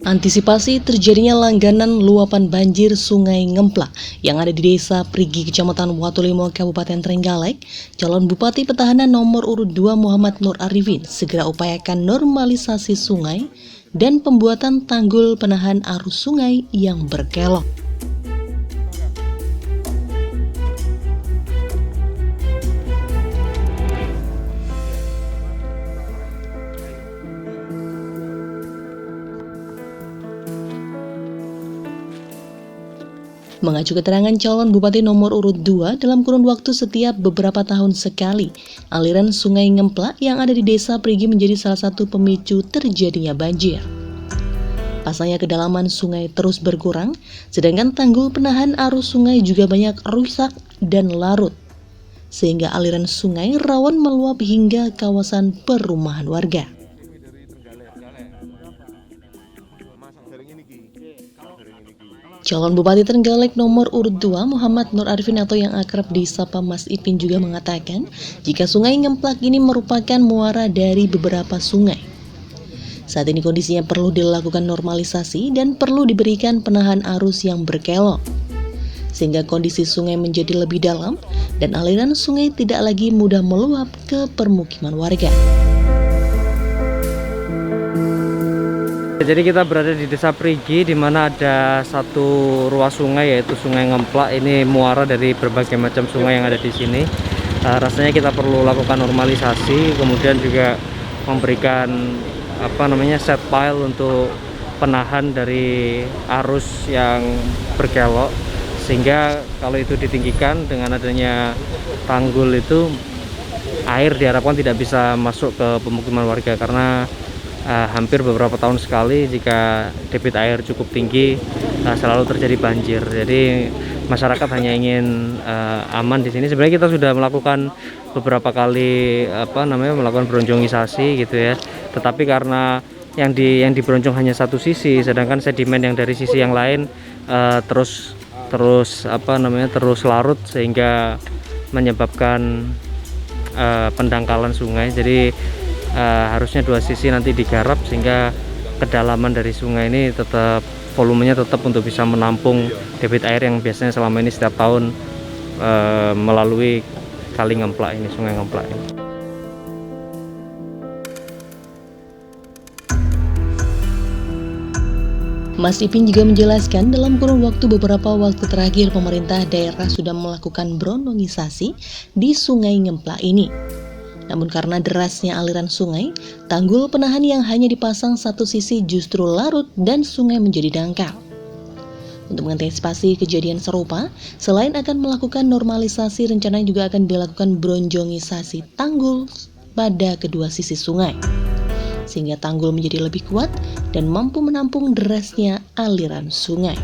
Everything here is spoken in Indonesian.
Antisipasi terjadinya langganan luapan banjir Sungai Ngemplak yang ada di Desa Prigi, Kecamatan Watulimo, Kabupaten Trenggalek, calon Bupati Petahana nomor urut 2 Muhammad Nur Arifin segera upayakan normalisasi sungai dan pembuatan tanggul penahan arus sungai yang berkelok. Mengacu keterangan calon Bupati nomor urut 2, dalam kurun waktu setiap beberapa tahun sekali, aliran Sungai Ngemplak yang ada di Desa Prigi menjadi salah satu pemicu terjadinya banjir. Pasalnya kedalaman sungai terus berkurang, sedangkan tanggul penahan arus sungai juga banyak rusak dan larut, sehingga aliran sungai rawan meluap hingga kawasan perumahan warga. Calon Bupati Trenggalek nomor urut 2 Muhammad Nur Arifin atau yang akrab disapa Mas Ipin juga mengatakan jika Sungai Ngemplak ini merupakan muara dari beberapa sungai. Saat ini kondisinya perlu dilakukan normalisasi dan perlu diberikan penahan arus yang berkelok, sehingga kondisi sungai menjadi lebih dalam dan aliran sungai tidak lagi mudah meluap ke permukiman warga. Jadi kita berada di Desa Prigi, di mana ada satu ruas sungai, yaitu Sungai Ngemplak. Ini muara dari berbagai macam sungai yang ada di sini. Rasanya kita perlu lakukan normalisasi, kemudian juga memberikan set pile untuk penahan dari arus yang berkelok, sehingga kalau itu ditinggikan dengan adanya tanggul itu, air diharapkan tidak bisa masuk ke pemukiman warga, karena hampir beberapa tahun sekali jika debit air cukup tinggi selalu terjadi banjir. Jadi masyarakat hanya ingin aman di sini. Sebenarnya kita sudah melakukan beberapa kali melakukan bronjongisasi gitu ya. Tetapi karena yang dibronjong hanya satu sisi, sedangkan sedimen yang dari sisi yang lain terus larut, sehingga menyebabkan pendangkalan sungai. Jadi harusnya dua sisi nanti digarap, sehingga kedalaman dari sungai ini volumenya tetap untuk bisa menampung debit air yang biasanya selama ini setiap tahun melalui Kali Ngemplak ini, Sungai Ngemplak ini. Mas Ipin juga menjelaskan dalam kurun beberapa waktu terakhir pemerintah daerah sudah melakukan brondongisasi di Sungai Ngemplak ini. Namun karena derasnya aliran sungai, tanggul penahan yang hanya dipasang satu sisi justru larut dan sungai menjadi dangkal. Untuk mengantisipasi kejadian serupa, selain akan melakukan normalisasi, rencananya juga akan dilakukan bronjongisasi tanggul pada kedua sisi sungai, sehingga tanggul menjadi lebih kuat dan mampu menampung derasnya aliran sungai.